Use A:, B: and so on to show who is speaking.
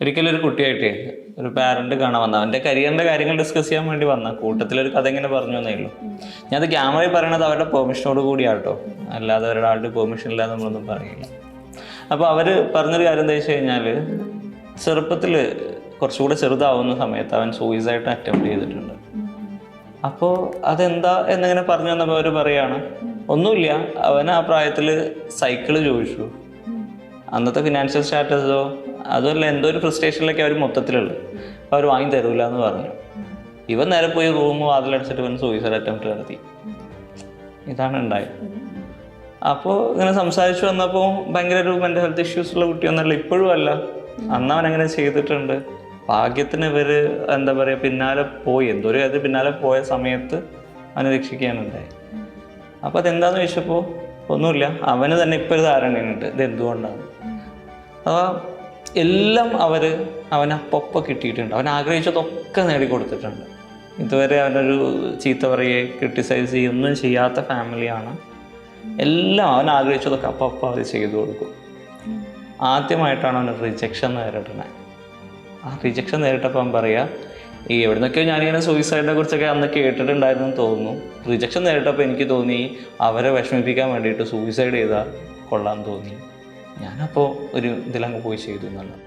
A: ഒരിക്കലും ഒരു കുട്ടിയായിട്ടേ ഒരു പാരന്റ് കാണാൻ വന്ന അവന്റെ കരിയറിന്റെ കാര്യങ്ങൾ ഡിസ്കസ് ചെയ്യാൻ വേണ്ടി വന്ന കൂട്ടത്തിലൊരു കഥ ഇങ്ങനെ പറഞ്ഞു എന്നേ ഉള്ളൂ. ഞാൻ അത് ക്യാമറയിൽ പറയണത് അവരുടെ പെർമിഷനോട് കൂടിയാട്ടോ, അല്ലാതെ ഒരാളുടെ പെർമിഷൻ ഇല്ലാതെ നമ്മളൊന്നും പറയില്ല. അപ്പോൾ അവർ പറഞ്ഞൊരു കാര്യം എന്താ വെച്ച് കഴിഞ്ഞാൽ, ചെറുപ്പത്തിൽ കുറച്ചുകൂടെ ചെറുതാവുന്ന സമയത്ത് അവൻ സൂയിസൈഡ് അറ്റംപ്റ്റ് ചെയ്തിട്ടുണ്ട്. അപ്പോൾ അതെന്താ എന്നിങ്ങനെ പറഞ്ഞു വന്നപ്പോൾ അവർ പറയാണ്, ഒന്നുമില്ല, അവൻ ആ പ്രായത്തിൽ സൈക്കിള് ചോദിച്ചു. അന്നത്തെ ഫിനാൻഷ്യൽ സ്റ്റാറ്റസോ അതുമല്ല, എന്തോ ഒരു ഫ്രസ്ട്രേഷനിലൊക്കെ അവർ മൊത്തത്തിലുള്ളത്, അപ്പോൾ അവർ വാങ്ങി തരൂല എന്ന് പറഞ്ഞു. ഇവൻ നേരെ പോയി റൂം വാതിലടിച്ചിട്ട് ഇവൻ സൂയിസൈഡ് അറ്റംപ്റ്റ് നടത്തി. ഇതാണ് ഉണ്ടായത്. അപ്പോൾ ഇങ്ങനെ സംസാരിച്ചു വന്നപ്പോൾ ഭയങ്കര ഒരു മെൻ്റൽ ഹെൽത്ത് ഇഷ്യൂസ് ഉള്ള കുട്ടിയൊന്നല്ല, ഇപ്പോഴും അല്ല, അന്ന് അവൻ അങ്ങനെ ചെയ്തിട്ടുണ്ട്. ഭാഗ്യത്തിന് ഇവർ എന്താ പറയുക പിന്നാലെ പോയി, എന്തോ ഒരു കാര്യം പിന്നാലെ പോയ സമയത്ത് അവനെ രക്ഷിക്കാനുണ്ടായി. അപ്പോൾ അതെന്താണെന്ന് ചോദിച്ചപ്പോൾ ഒന്നുമില്ല, അവന് തന്നെ ഇപ്പോൾ ഒരു ധാരണയുണ്ട് ഇത് എന്തുകൊണ്ടാണ്. അപ്പോൾ എല്ലാം അവനപ്പൊപ്പം കിട്ടിയിട്ടുണ്ട്. അവൻ ആഗ്രഹിച്ചതൊക്കെ നേടിക്കൊടുത്തിട്ടുണ്ട്. ഇതുവരെ അവനൊരു ചീത്ത പറയുകയെ ക്രിട്ടിസൈസ് ചെയ്യുകയൊന്നും ചെയ്യാത്ത ഫാമിലിയാണ്. എല്ലാം അവൻ ആഗ്രഹിച്ചതൊക്കെ അപ്പം അവർ ചെയ്തു കൊടുക്കും. ആദ്യമായിട്ടാണ് അവന് റിജക്ഷൻ നേരിടുന്നത്. ആ റിജക്ഷൻ നേരിട്ടപ്പോൾ അവൻ പറയുക, ഈ എവിടെ നിന്നൊക്കെയോ ഞാനിങ്ങനെ സൂയിസൈഡിനെ കുറിച്ചൊക്കെ അന്ന് കേട്ടിട്ടുണ്ടായിരുന്നു തോന്നുന്നു. റിജക്ഷൻ നേരിട്ടപ്പോൾ എനിക്ക് തോന്നി അവരെ വിഷമിപ്പിക്കാൻ വേണ്ടിയിട്ട് സൂയിസൈഡ് ചെയ്താൽ കൊള്ളാൻ തോന്നി. ഞാനപ്പോൾ ഒരു ഇതിലങ്ങ് പോയി ചെയ്തു എന്നുള്ളത്.